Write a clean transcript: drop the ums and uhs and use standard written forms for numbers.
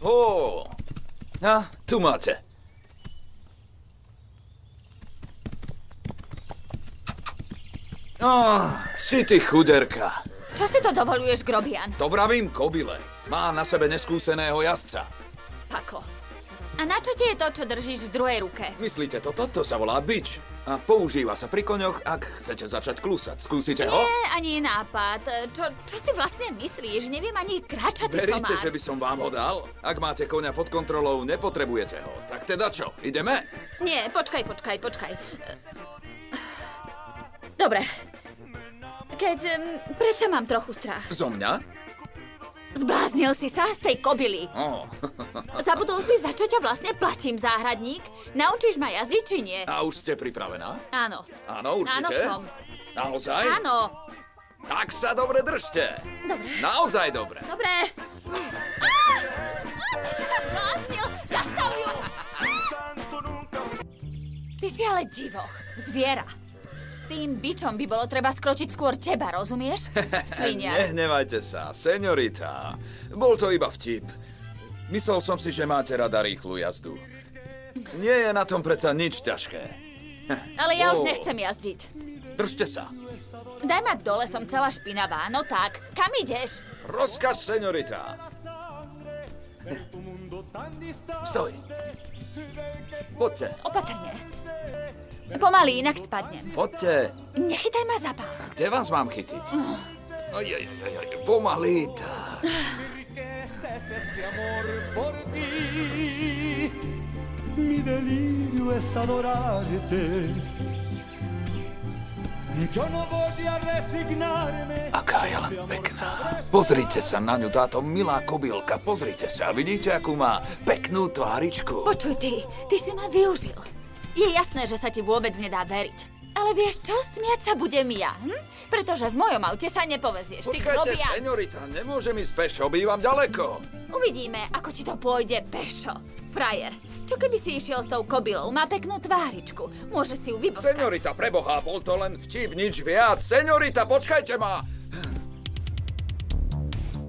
Ó, a tu máte. Si ty chuderka. Čo si to dovoluješ, grobian? To vravím kobyle. Má na sebe neskúseného jazdca. Pako. A na čo ti je to, čo držíš v druhej ruke? Myslíte to? Toto sa volá bič. A používa sa pri koňoch, ak chcete začať klusať. Skúsite ho? Nie, ani nápad. Čo si vlastne myslíš? Neviem ani kráčať, ty somár. Veríte, že by som vám ho dal? Ak máte koňa pod kontrolou, nepotrebujete ho. Tak teda čo? Ideme? Nie, počkaj. Dobre. Keď predsa mám trochu strach. Zo mňa? Zbláznil si sa z tej kobily. Zabudol si, za čo ťa vlastne platím, záhradník? Naučíš ma jazdiť, či nie? A už ste pripravená? Áno. Áno, určite? Áno, som. Naozaj? Áno. Tak sa dobre držte. Dobre. Naozaj dobre. Dobre. Ty si sa zbláznil. Zastav ju. Ty si ale divoch. Zviera. Tým bičom by bolo treba skročiť skôr teba, rozumieš? Svinia. Nehnevajte sa, seňorita. Bol to iba vtip. Myslel som si, že máte rada rýchlu jazdu. Nie je na tom predsa nič ťažké. Ale ja už nechcem jazdiť. Držte sa. Daj ma dole, som celá špinavá. No tak, kam ideš? Rozkaz, seňorita. Stoj. Poďte. Opatrne. Pomaly, inak spadnem. Poďte. Nechytaj ma za pás. Kde vás mám chytiť? Pomaly, tak. Mi delirio es adorarte. Yo no voy a resignarme. Aká je len pekná. Pozrite sa na ňu, táto milá kobylka. Pozrite sa, vidíte, akú má peknú tváričku? Počuj, ty si ma využil. Je jasné, že sa ti vôbec nedá veriť. Ale vieš čo? Smiať sa budem ja, Pretože v mojom aute sa nepovezieš, ty Počkajte, grobian. seňorita, nemôžem ísť pešo, bývam ďaleko. Uvidíme, ako ti to pôjde pešo. Frajer, čo keby si išiel s tou kobylou? Má peknú tváričku. Môže si ju vyboskať. Seňorita, preboha, bol to len vtip, nič viac. Seňorita, počkajte ma.